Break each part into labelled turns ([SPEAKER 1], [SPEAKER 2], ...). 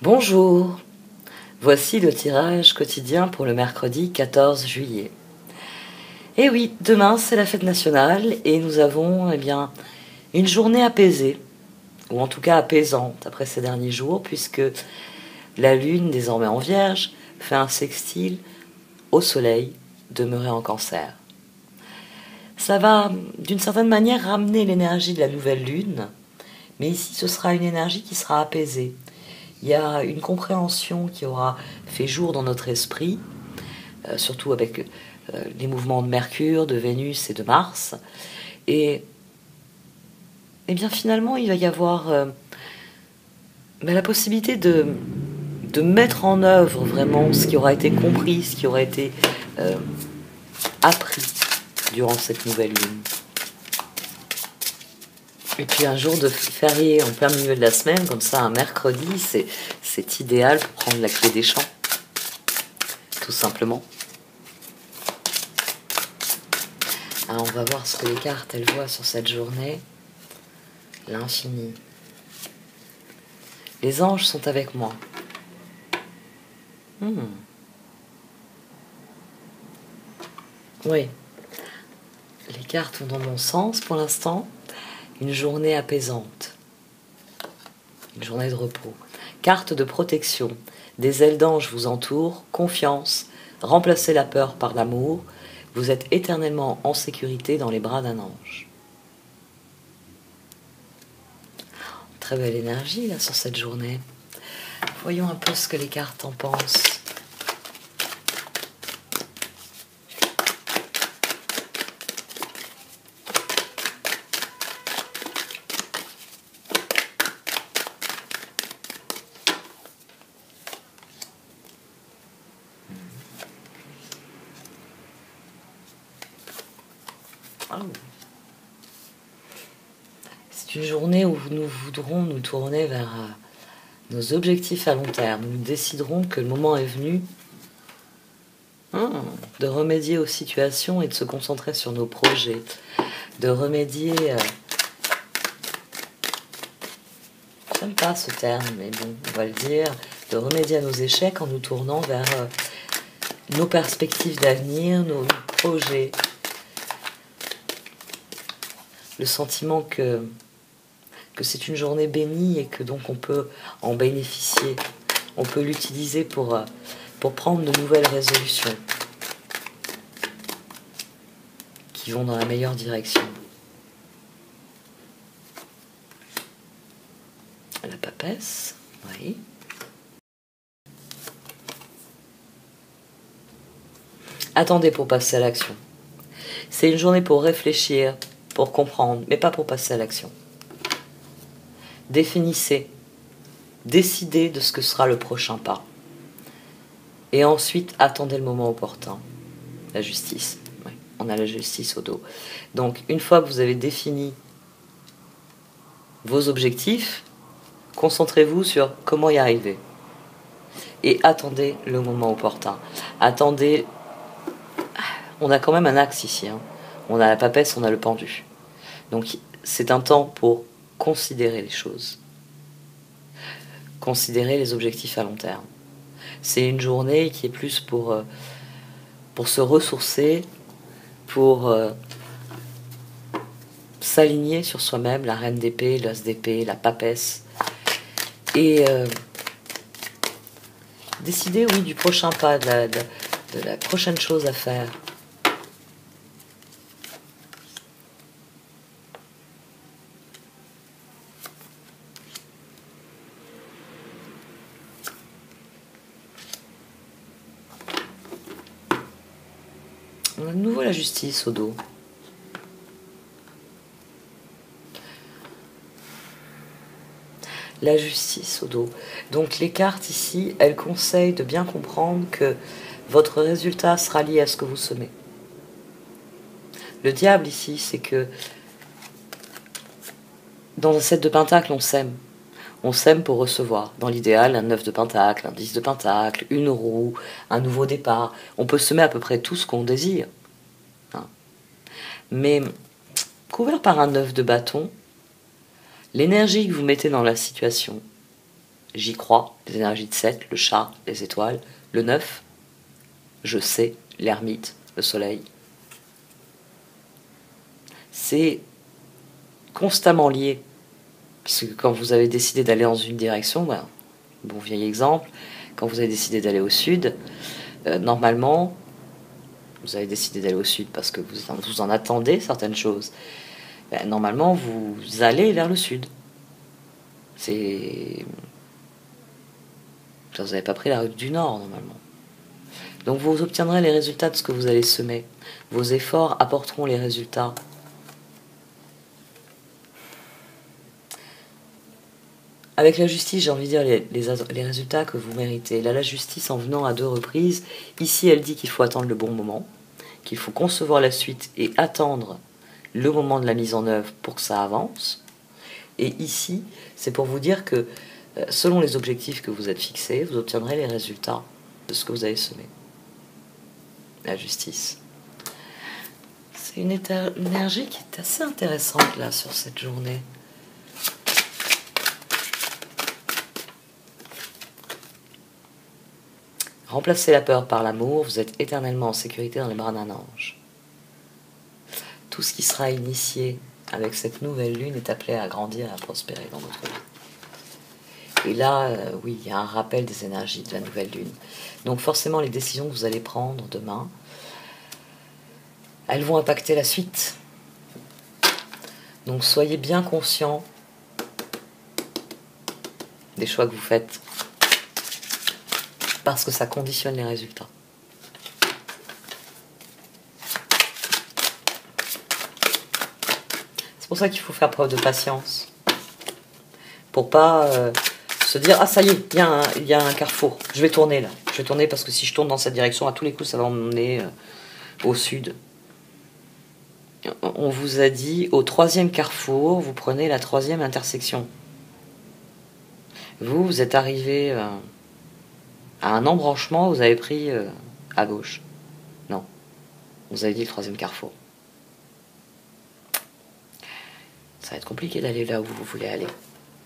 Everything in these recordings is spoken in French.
[SPEAKER 1] Bonjour, voici le tirage quotidien pour le mercredi 14 juillet. Et oui, demain c'est la fête nationale et nous avons une journée apaisée, ou en tout cas apaisante après ces derniers jours, puisque la lune, désormais en vierge, fait un sextile au soleil demeuré en cancer. Ça va d'une certaine manière ramener l'énergie de la nouvelle lune, mais ici ce sera une énergie qui sera apaisée. Il y a une compréhension qui aura fait jour dans notre esprit, surtout avec les mouvements de Mercure, de Vénus et de Mars. Et bien finalement, il va y avoir la possibilité de mettre en œuvre vraiment ce qui aura été compris, ce qui aura été appris durant cette nouvelle lune. Et puis un jour de férié en plein milieu de la semaine, comme ça un mercredi, c'est idéal pour prendre la clé des champs, tout simplement. Alors on va voir ce que les cartes elles voient sur cette journée. L'infini. Les anges sont avec moi. Oui, les cartes vont dans mon sens pour l'instant. Une journée apaisante, une journée de repos. Carte de protection, des ailes d'ange vous entourent, confiance, remplacez la peur par l'amour, vous êtes éternellement en sécurité dans les bras d'un ange. Très belle énergie là sur cette journée. Voyons un peu ce que les cartes en pensent. C'est une journée où nous voudrons nous tourner vers nos objectifs à long terme. Nous déciderons que le moment est venu de remédier aux situations et de se concentrer sur nos projets, de remédier... j'aime pas ce terme, mais bon, on va le dire, de remédier à nos échecs en nous tournant vers nos perspectives d'avenir, nos projets. Le sentiment que c'est une journée bénie et que donc on peut en bénéficier. On peut l'utiliser pour prendre de nouvelles résolutions qui vont dans la meilleure direction. La papesse, oui. Attendez pour passer à l'action. C'est une journée pour réfléchir, pour comprendre, mais pas pour passer à l'action. Définissez, décidez de ce que sera le prochain pas. Et ensuite, attendez le moment opportun. La justice. Oui, on a la justice au dos. Donc, une fois que vous avez défini vos objectifs, concentrez-vous sur comment y arriver. Et attendez le moment opportun. Attendez... On a quand même un axe ici. On a la papesse, on a le pendu. Donc, c'est un temps pour considérer les choses. Considérer les objectifs à long terme. C'est une journée qui est plus pour se ressourcer, pour s'aligner sur soi-même, la reine d'épée, l'as d'épée, la papesse, et décider, oui, du prochain pas, de la prochaine chose à faire. On a de nouveau la justice au dos. La justice au dos. Donc les cartes ici, elles conseillent de bien comprendre que votre résultat sera lié à ce que vous semez. Le diable ici, c'est que dans un 7 de pentacle, on sème. On sème pour recevoir. Dans l'idéal, un 9 de pentacle, un 10 de pentacle, une roue, un nouveau départ. On peut semer à peu près tout ce qu'on désire. Mais couvert par un 9 de bâton, l'énergie que vous mettez dans la situation, j'y crois, les énergies de 7, le chat, les étoiles. Le 9, je sais, l'ermite, le soleil. C'est constamment lié. Puisque quand vous avez décidé d'aller dans une direction, ben, bon vieil exemple, quand vous avez décidé d'aller au sud, normalement, vous avez décidé d'aller au sud parce que vous en attendez certaines choses. Ben, normalement, vous allez vers le sud. Vous n'avez pas pris la route du nord, normalement. Donc vous obtiendrez les résultats de ce que vous allez semer. Vos efforts apporteront les résultats. Avec la justice, j'ai envie de dire les résultats que vous méritez. Là, la justice, en venant à 2 reprises, ici, elle dit qu'il faut attendre le bon moment, qu'il faut concevoir la suite et attendre le moment de la mise en œuvre pour que ça avance. Et ici, c'est pour vous dire que, selon les objectifs que vous êtes fixés, vous obtiendrez les résultats de ce que vous avez semé. La justice. C'est une énergie qui est assez intéressante, là, sur cette journée. Remplacez la peur par l'amour, vous êtes éternellement en sécurité dans les bras d'un ange. Tout ce qui sera initié avec cette nouvelle lune est appelé à grandir et à prospérer dans notre vie. Et là, oui, il y a un rappel des énergies de la nouvelle lune. Donc forcément, les décisions que vous allez prendre demain, elles vont impacter la suite. Donc soyez bien conscients des choix que vous faites, parce que ça conditionne les résultats. C'est pour ça qu'il faut faire preuve de patience. Pour pas se dire, ah ça y est, il y a un carrefour, je vais tourner là. Je vais tourner parce que si je tourne dans cette direction, à tous les coups, ça va m'emmener au sud. On vous a dit, au 3e carrefour, vous prenez la 3e intersection. Vous êtes arrivé à un embranchement, vous avez pris à gauche. Non, vous avez dit le 3e carrefour. Ça va être compliqué d'aller là où vous voulez aller,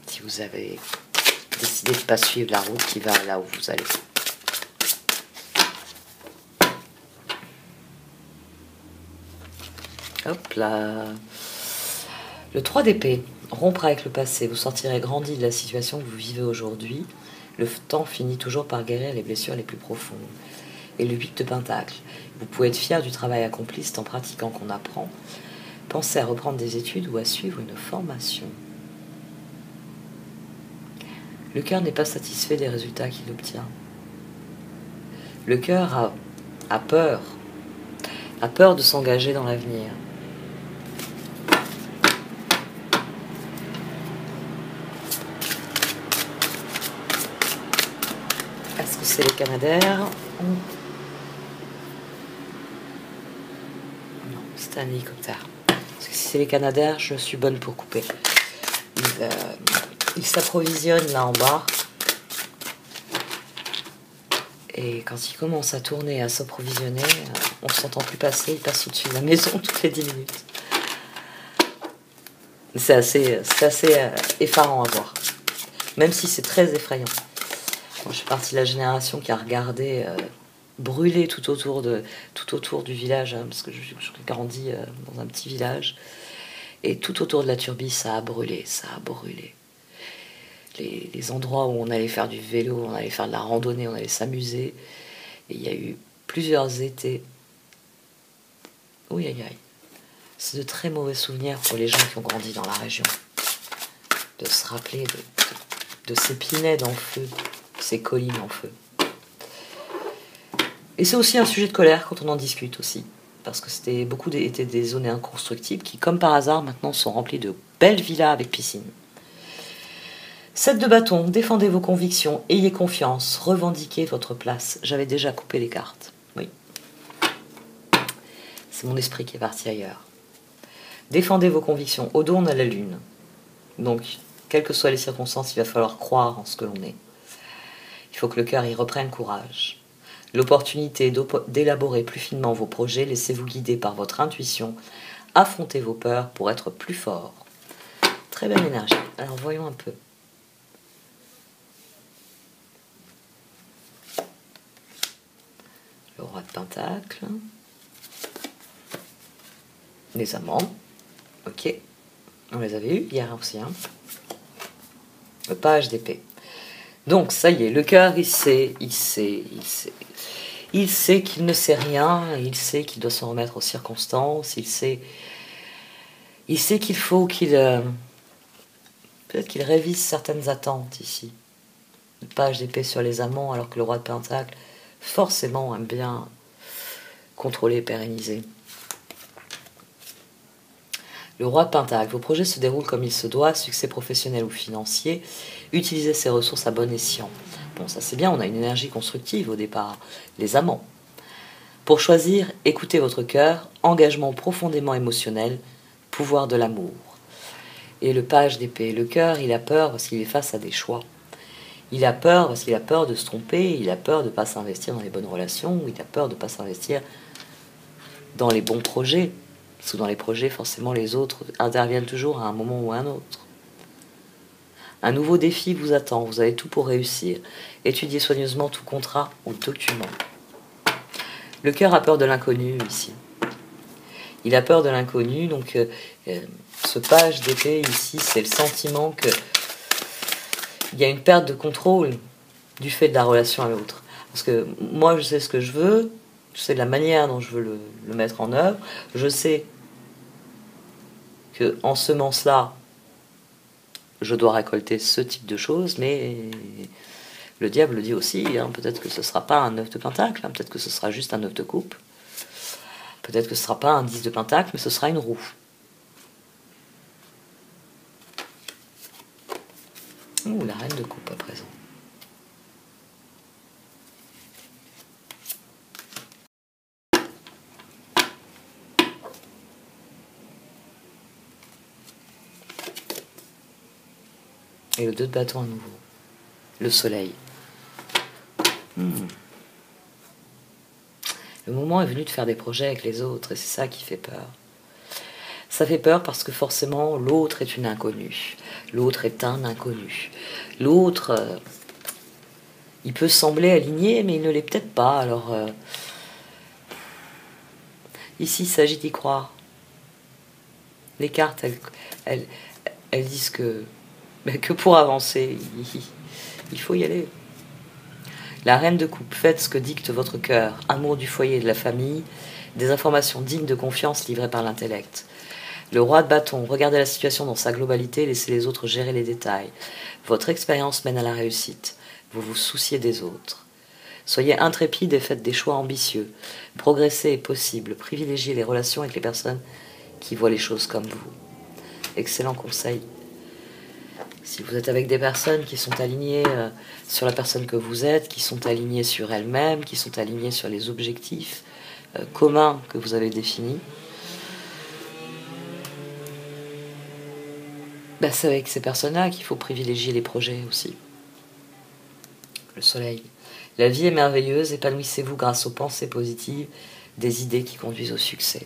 [SPEAKER 1] si vous avez décidé de ne pas suivre la route qui va là où vous allez. Hop là. Le 3 d'épée, rompre avec le passé. Vous sortirez grandi de la situation que vous vivez aujourd'hui. Le temps finit toujours par guérir les blessures les plus profondes. Et le 8 de pentacle. Vous pouvez être fier du travail accompli, c'est en pratiquant qu'on apprend. Pensez à reprendre des études ou à suivre une formation. Le cœur n'est pas satisfait des résultats qu'il obtient. Le cœur a peur de s'engager dans l'avenir. Est-ce que c'est les Canadaires? Non, c'est un hélicoptère. Parce que si c'est les Canadaires, je suis bonne pour couper. Il s'approvisionne là en bas. Et quand il commence à tourner, à s'approvisionner, on ne s'entend plus passer, il passe au-dessus de la maison toutes les 10 minutes. C'est assez effarant à voir. Même si c'est très effrayant. Moi, je suis partie de la génération qui a regardé brûler tout autour du village, hein, parce que je grandis dans un petit village. Et tout autour de la Turbie, ça a brûlé. Les endroits où on allait faire du vélo, on allait faire de la randonnée, on allait s'amuser. Et il y a eu plusieurs étés. Oui, c'est de très mauvais souvenirs pour les gens qui ont grandi dans la région. De se rappeler de ces pinèdes en feu, ces collines en feu. Et c'est aussi un sujet de colère quand on en discute aussi. Parce que beaucoup étaient des zones inconstructibles qui, comme par hasard, maintenant sont remplies de belles villas avec piscine. 7 de bâton, défendez vos convictions, ayez confiance, revendiquez votre place. J'avais déjà coupé les cartes. Oui. C'est mon esprit qui est parti ailleurs. Défendez vos convictions. Au dos, on a la lune. Donc, quelles que soient les circonstances, il va falloir croire en ce que l'on est. Il faut que le cœur y reprenne courage. L'opportunité d'élaborer plus finement vos projets, laissez-vous guider par votre intuition. Affrontez vos peurs pour être plus fort. Très belle énergie. Alors, voyons un peu. Pentacle. Les amants. Ok. On les avait eus hier aussi. Hein. Le page d'épée. Donc, ça y est, le cœur, il sait. Il sait qu'il ne sait rien, il sait qu'il doit s'en remettre aux circonstances, il sait qu'il faut qu'il... peut-être qu'il révise certaines attentes ici. Le page d'épée sur les amants, alors que le roi de Pentacle, forcément, aime bien contrôler et pérenniser. Le roi de Pentacle, vos projets se déroulent comme il se doit, succès professionnel ou financier, utilisez ces ressources à bon escient. Bon, ça c'est bien, on a une énergie constructive au départ. Les amants. Pour choisir, écoutez votre cœur, engagement profondément émotionnel, pouvoir de l'amour. Et le page d'épée, le cœur, il a peur parce qu'il est face à des choix. Il a peur parce qu'il a peur de se tromper, il a peur de ne pas s'investir dans les bonnes relations, il a peur de ne pas s'investir dans les bons projets. Parce que dans les projets, forcément, les autres interviennent toujours à un moment ou à un autre. Un nouveau défi vous attend, vous avez tout pour réussir. Étudiez soigneusement tout contrat ou document. Le cœur a peur de l'inconnu ici. Il a peur de l'inconnu, donc ce page d'épée ici, c'est le sentiment que il y a une perte de contrôle du fait de la relation à l'autre. Parce que moi, je sais ce que je veux, je sais la manière dont je veux le mettre en œuvre, je sais que en semence-là, je dois récolter ce type de choses, mais le diable le dit aussi, hein, peut-être que ce ne sera pas un 9 de pentacle, hein, peut-être que ce sera juste un 9 de coupe, peut-être que ce ne sera pas un 10 de pentacle, mais ce sera une roue. Ouh, la reine de coupe à présent. Et le 2 de bâton à nouveau. Le soleil. Le moment est venu de faire des projets avec les autres, et c'est ça qui fait peur. Ça fait peur parce que forcément, l'autre est une inconnue. L'autre est un inconnu. L'autre, il peut sembler aligné, mais il ne l'est peut-être pas. Alors, ici, il s'agit d'y croire. Les cartes, elles disent que pour avancer, il faut y aller. La reine de coupe, faites ce que dicte votre cœur, amour du foyer et de la famille, des informations dignes de confiance livrées par l'intellect. Le roi de bâton, regardez la situation dans sa globalité, laissez les autres gérer les détails. Votre expérience mène à la réussite, vous vous souciez des autres. Soyez intrépide et faites des choix ambitieux. Progresser est possible, privilégiez les relations avec les personnes qui voient les choses comme vous. Excellent conseil. Si vous êtes avec des personnes qui sont alignées sur la personne que vous êtes, qui sont alignées sur elles-mêmes, qui sont alignées sur les objectifs communs que vous avez définis, c'est avec ces personnes-là qu'il faut privilégier les projets aussi. Le soleil. La vie est merveilleuse, épanouissez-vous grâce aux pensées positives, des idées qui conduisent au succès.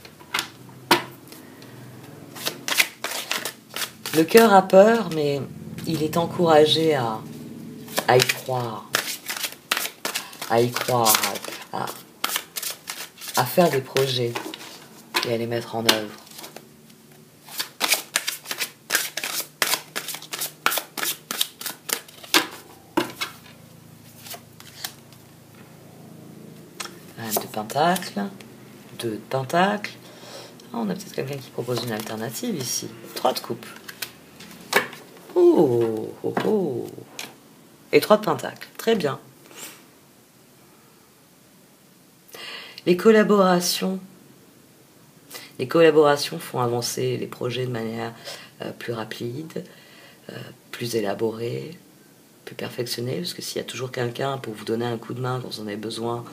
[SPEAKER 1] Le cœur a peur, mais il est encouragé à y croire, à faire des projets et à les mettre en œuvre. Un de pentacle, 2 de pentacle. Ah, on a peut-être quelqu'un qui propose une alternative ici. 3 de coupe. Oh, oh, oh. Et 3 de pentacle. Très bien. Les collaborations font avancer les projets de manière plus rapide, plus élaborée, plus perfectionnée, parce que s'il y a toujours quelqu'un pour vous donner un coup de main quand vous en avez besoin,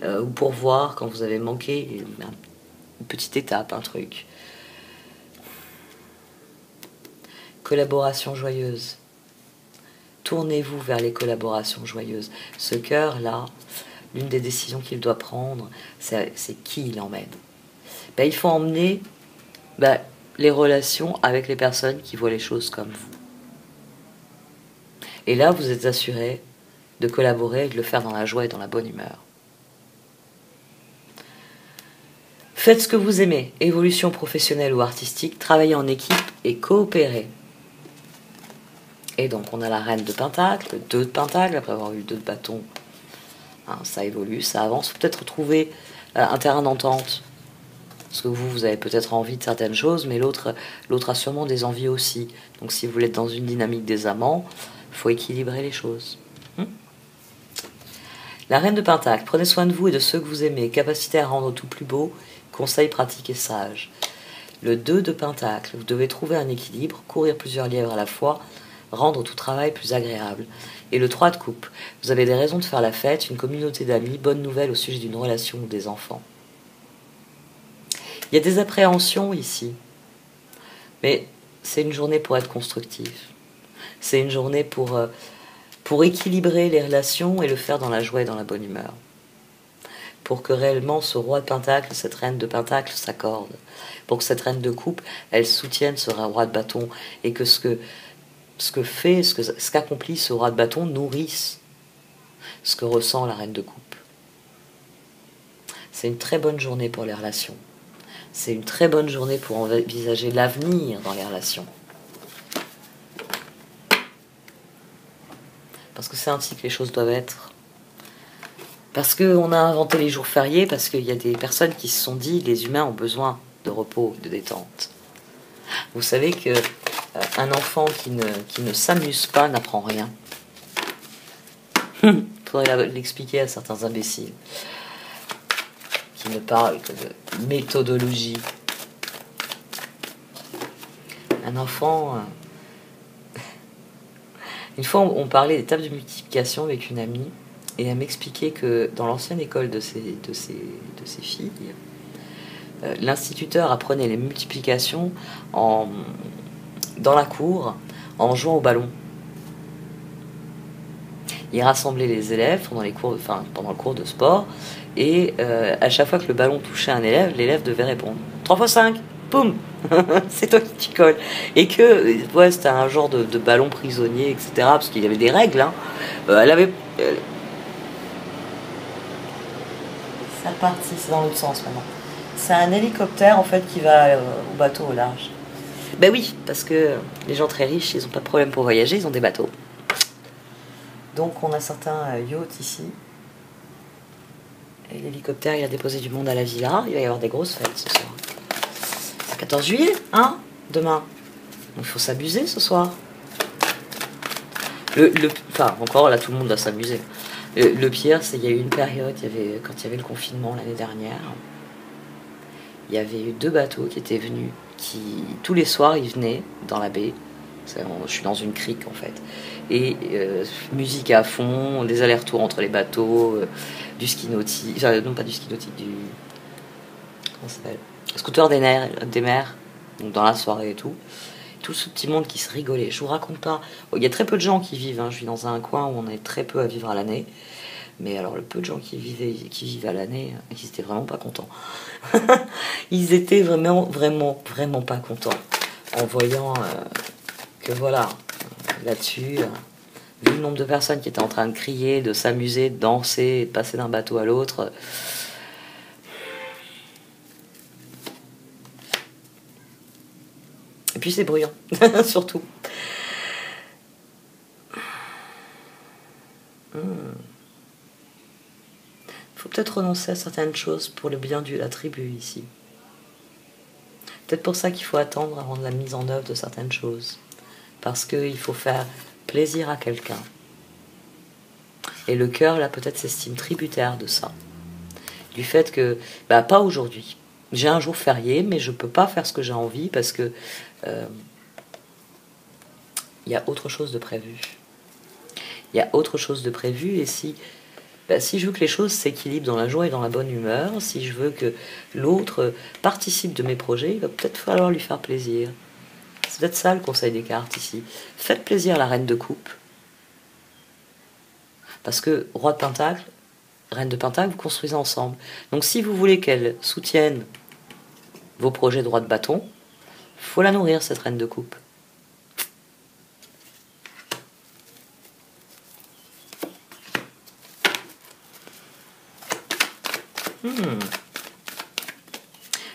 [SPEAKER 1] ou pour voir quand vous avez manqué une petite étape, un truc. Collaboration joyeuse. Tournez-vous vers les collaborations joyeuses. Ce cœur-là, l'une des décisions qu'il doit prendre, c'est qui il emmène. Il faut emmener les relations avec les personnes qui voient les choses comme vous. Et là, vous êtes assuré de collaborer et de le faire dans la joie et dans la bonne humeur. Faites ce que vous aimez, évolution professionnelle ou artistique, travaillez en équipe et coopérez. Et donc on a la reine de Pentacle, le 2 de Pentacle, après avoir eu le 2 de bâton, hein, ça évolue, ça avance. Faut peut-être trouver un terrain d'entente. Parce que vous avez peut-être envie de certaines choses, mais l'autre a sûrement des envies aussi. Donc si vous voulez être dans une dynamique des amants, il faut équilibrer les choses. La reine de Pentacle, prenez soin de vous et de ceux que vous aimez, capacité à rendre tout plus beau, conseils pratiques et sages. Le 2 de Pentacle, vous devez trouver un équilibre, courir plusieurs lièvres à la fois, rendre tout travail plus agréable. Et le 3 de coupe, vous avez des raisons de faire la fête, une communauté d'amis, bonne nouvelle au sujet d'une relation ou des enfants. Il y a des appréhensions ici, mais c'est une journée pour être constructif. C'est une journée pour équilibrer les relations et le faire dans la joie et dans la bonne humeur. Pour que réellement ce roi de Pentacle, cette reine de Pentacle s'accorde. Pour que cette reine de coupe, elle soutienne ce roi de bâton et que ce qu'accomplit ce roi de bâton nourrisse ce que ressent la reine de coupe. C'est une très bonne journée pour les relations. C'est une très bonne journée pour envisager l'avenir dans les relations. Parce que c'est ainsi que les choses doivent être. Parce qu'on a inventé les jours fériés, parce qu'il y a des personnes qui se sont dit les humains ont besoin de repos, de détente. Vous savez que un enfant qui ne s'amuse pas n'apprend rien. Il faudrait l'expliquer à certains imbéciles qui ne parlent que de méthodologie. Un enfant... Une fois, on parlait des tables de multiplication avec une amie, et elle m'expliquait que dans l'ancienne école de ses filles, l'instituteur apprenait les multiplications dans la cour en jouant au ballon. Il rassemblait les élèves pendant le cours de sport, et à chaque fois que le ballon touchait un élève, l'élève devait répondre 3 fois 5, boum. C'est toi qui t'y colles. Et que c'était un genre de ballon prisonnier, etc. Parce qu'il y avait des règles. Hein. Elle avait... Ça partit, c'est dans l'autre sens maintenant. C'est un hélicoptère en fait qui va au bateau au large. Ben oui, parce que les gens très riches, ils n'ont pas de problème pour voyager, ils ont des bateaux. Donc on a certains yachts ici. Et l'hélicoptère, il a déposé du monde à la villa. Il va y avoir des grosses fêtes ce soir. 14 juillet, hein, demain. Donc il faut s'amuser ce soir. Enfin, encore là, tout le monde va s'amuser. Le pire, c'est qu'il y a eu une période, quand il y avait le confinement l'année dernière, il y avait eu 2 bateaux qui étaient venus, qui tous les soirs, ils venaient dans la baie. Je suis dans une crique en fait. Et musique à fond, des allers-retours entre les bateaux, du ski nautique, enfin, non pas du ski nautique, comment ça s'appelle, scooter des mers, donc dans la soirée et tout. Tout ce petit monde qui se rigolait. Je vous raconte pas. Il y a très peu de gens qui vivent. Hein. Je vis dans un coin où on est très peu à vivre à l'année. Mais alors, le peu de gens qui vivent à l'année, ils étaient vraiment pas contents. Ils étaient vraiment, vraiment, vraiment pas contents. En voyant que voilà, là-dessus, vu le nombre de personnes qui étaient en train de crier, de s'amuser, de danser, de passer d'un bateau à l'autre. Et puis c'est bruyant, surtout. Faut peut-être renoncer à certaines choses pour le bien de la tribu ici. Peut-être pour ça qu'il faut attendre avant de la mise en œuvre de certaines choses. Parce qu'il faut faire plaisir à quelqu'un. Et le cœur, là, peut-être s'estime tributaire de ça. Du fait que, pas aujourd'hui. J'ai un jour férié, mais je peux pas faire ce que j'ai envie parce que il y a autre chose de prévu. Il y a autre chose de prévu, et si je veux que les choses s'équilibrent dans la joie et dans la bonne humeur, si je veux que l'autre participe de mes projets, il va peut-être falloir lui faire plaisir. C'est peut-être ça le conseil des cartes ici. Faites plaisir à la reine de coupe. Parce que roi de Pentacle, reine de Pentacle, vous construisez ensemble. Donc si vous voulez qu'elle soutienne vos projets de roi de bâton, il faut la nourrir, cette reine de coupe.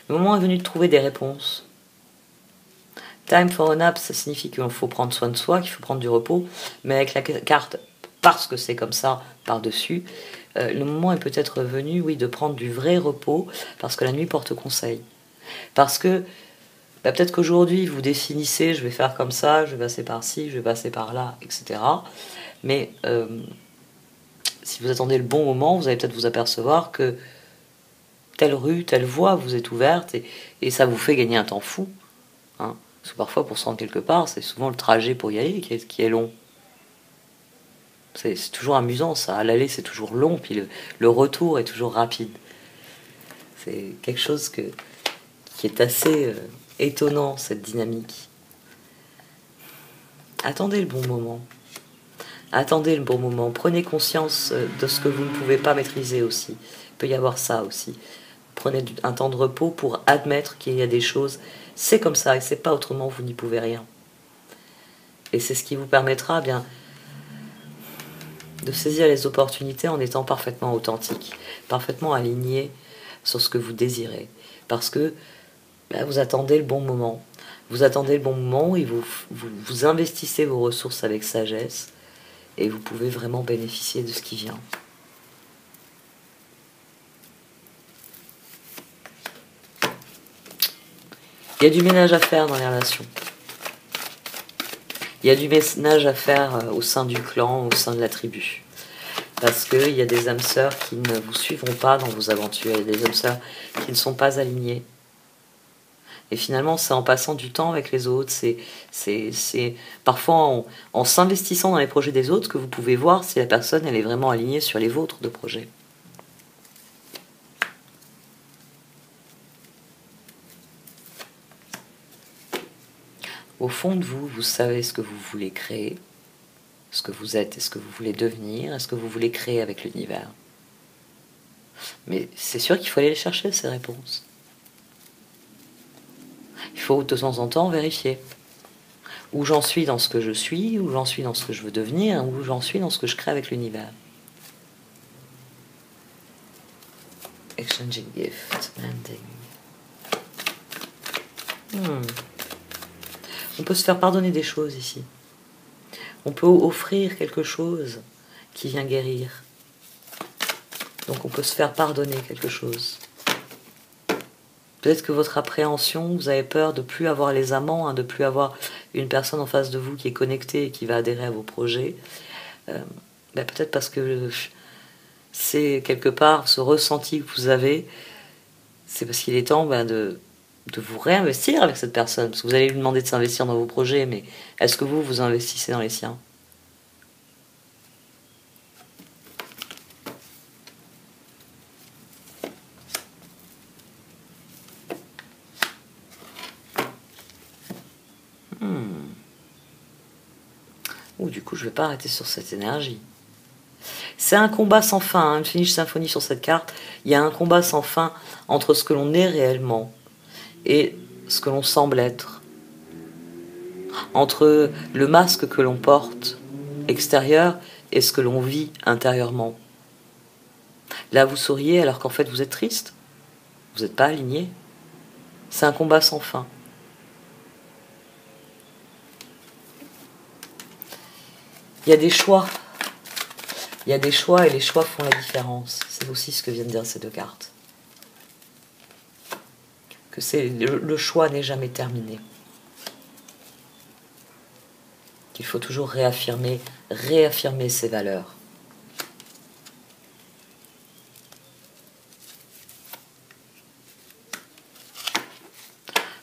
[SPEAKER 1] Le moment est venu de trouver des réponses. Time for a nap, ça signifie qu'il faut prendre soin de soi, qu'il faut prendre du repos, mais avec la carte, parce que c'est comme ça, par-dessus, le moment est peut-être venu, oui, de prendre du vrai repos, parce que la nuit porte conseil. Parce que peut-être qu'aujourd'hui, vous définissez, je vais faire comme ça, je vais passer par-ci, je vais passer par-là, etc. Mais si vous attendez le bon moment, vous allez peut-être vous apercevoir que telle rue, telle voie vous est ouverte, et ça vous fait gagner un temps fou. Hein. Parce que parfois, pour se rendre quelque part, c'est souvent le trajet pour y aller qui est long. C'est toujours amusant, ça. À l'aller, c'est toujours long, puis le retour est toujours rapide. C'est quelque chose qui est assez étonnant, cette dynamique. Attendez le bon moment. Attendez le bon moment. Prenez conscience de ce que vous ne pouvez pas maîtriser aussi. Il peut y avoir ça aussi. Prenez un temps de repos pour admettre qu'il y a des choses. C'est comme ça et c'est pas autrement, vous n'y pouvez rien. Et c'est ce qui vous permettra bien de saisir les opportunités en étant parfaitement authentique, parfaitement aligné sur ce que vous désirez. Parce que vous attendez le bon moment. Vous attendez le bon moment et vous investissez vos ressources avec sagesse et vous pouvez vraiment bénéficier de ce qui vient. Il y a du ménage à faire dans les relations. Il y a du ménage à faire au sein du clan, au sein de la tribu. Parce qu'il y a des âmes sœurs qui ne vous suivront pas dans vos aventures. Il y a des âmes sœurs qui ne sont pas alignées. Et finalement, c'est en passant du temps avec les autres, c'est parfois en s'investissant dans les projets des autres que vous pouvez voir si la personne elle est vraiment alignée sur les vôtres de projets. Au fond de vous, vous savez ce que vous voulez créer, ce que vous êtes et ce que vous voulez devenir, et ce que vous voulez créer avec l'univers. Mais c'est sûr qu'il faut aller chercher ces réponses. Il faut de temps en temps vérifier où j'en suis dans ce que je suis, où j'en suis dans ce que je veux devenir, où j'en suis dans ce que je crée avec l'univers. Exchanging gift, landing. On peut se faire pardonner des choses ici. On peut offrir quelque chose qui vient guérir. Donc on peut se faire pardonner quelque chose. Peut-être que votre appréhension, vous avez peur de ne plus avoir les amants, de ne plus avoir une personne en face de vous qui est connectée et qui va adhérer à vos projets. Peut-être parce que c'est quelque part ce ressenti que vous avez, c'est parce qu'il est temps de vous réinvestir avec cette personne. Parce que vous allez lui demander de s'investir dans vos projets, mais est-ce que vous investissez dans les siens ? Du coup, je ne vais pas arrêter sur cette énergie. C'est un combat sans fin, une Finnish Symphony sur cette carte. Il y a un combat sans fin entre ce que l'on est réellement et ce que l'on semble être. Entre le masque que l'on porte extérieur et ce que l'on vit intérieurement. Là, vous souriez alors qu'en fait, vous êtes triste. Vous n'êtes pas aligné. C'est un combat sans fin. Il y a des choix. Il y a des choix et les choix font la différence. C'est aussi ce que viennent dire ces deux cartes. Que le choix n'est jamais terminé. Qu'il faut toujours réaffirmer ses valeurs.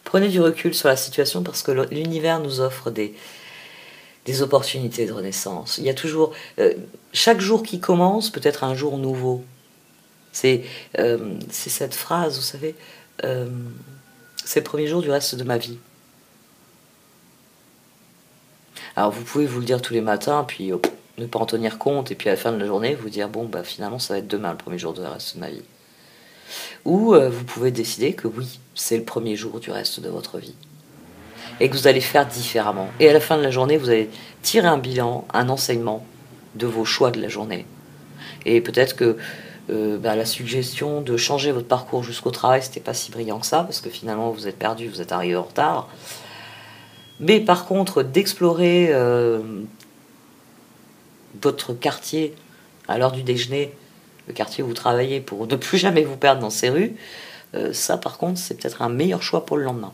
[SPEAKER 1] Prenez du recul sur la situation parce que l'univers nous offre des opportunités de renaissance. Il y a toujours... chaque jour qui commence peut être un jour nouveau. C'est cette phrase, vous savez, c'est le premier jour du reste de ma vie. Alors vous pouvez vous le dire tous les matins, puis ne pas en tenir compte, et puis à la fin de la journée, vous dire, bon, finalement, ça va être demain le premier jour du reste de ma vie. Ou vous pouvez décider que oui, c'est le premier jour du reste de votre vie. Et que vous allez faire différemment. Et à la fin de la journée, vous allez tirer un bilan, un enseignement de vos choix de la journée. Et peut-être que la suggestion de changer votre parcours jusqu'au travail, c'était pas si brillant que ça, parce que finalement vous êtes perdu, vous êtes arrivé en retard. Mais par contre, d'explorer votre quartier à l'heure du déjeuner, le quartier où vous travaillez, pour ne plus jamais vous perdre dans ces rues, ça par contre c'est peut-être un meilleur choix pour le lendemain.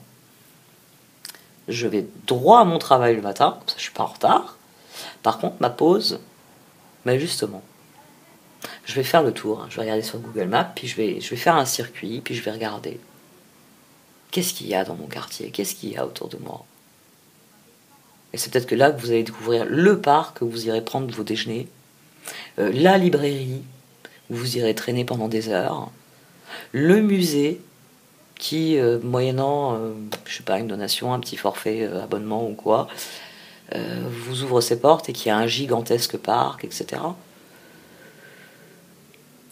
[SPEAKER 1] Je vais droit à mon travail le matin, ça je suis pas en retard. Par contre ma pause, justement, je vais faire le tour, je vais regarder sur Google Maps, puis je vais faire un circuit, puis je vais regarder qu'est-ce qu'il y a dans mon quartier, qu'est-ce qu'il y a autour de moi. Et c'est peut-être que là que vous allez découvrir le parc où vous irez prendre vos déjeuners, la librairie où vous irez traîner pendant des heures, le musée qui, moyennant, je sais pas, une donation, un petit forfait, abonnement ou quoi, vous ouvre ses portes et qui a un gigantesque parc, etc.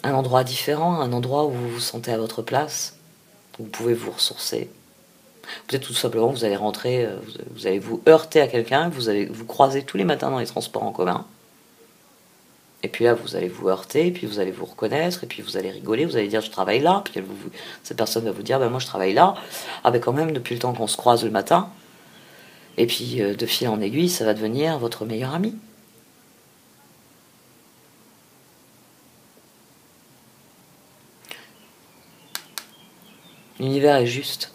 [SPEAKER 1] Un endroit différent, un endroit où vous vous sentez à votre place, où vous pouvez vous ressourcer. Peut-être tout simplement vous allez rentrer, vous allez vous heurter à quelqu'un, vous allez vous croiser tous les matins dans les transports en commun. Et puis là, vous allez vous heurter, et puis vous allez vous reconnaître, et puis vous allez rigoler, vous allez dire je travaille là, puis cette personne va vous dire moi je travaille là. Ah ben quand même, depuis le temps qu'on se croise le matin, et puis de fil en aiguille, ça va devenir votre meilleur ami. L'univers est juste.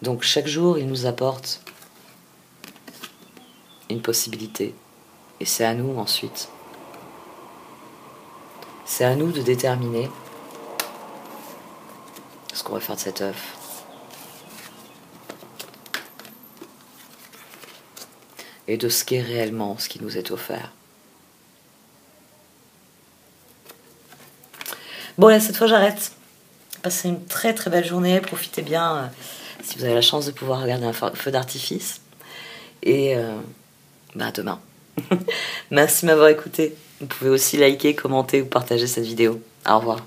[SPEAKER 1] Donc chaque jour, il nous apporte une possibilité. Et c'est à nous ensuite. C'est à nous de déterminer ce qu'on va faire de cet œuf. Et de ce qu'est réellement ce qui nous est offert. Bon, là, cette fois, j'arrête. Passez une très très belle journée. Profitez bien si vous avez la chance de pouvoir regarder un feu d'artifice. Et à demain. Merci de m'avoir écouté. Vous pouvez aussi liker, commenter ou partager cette vidéo. Au revoir.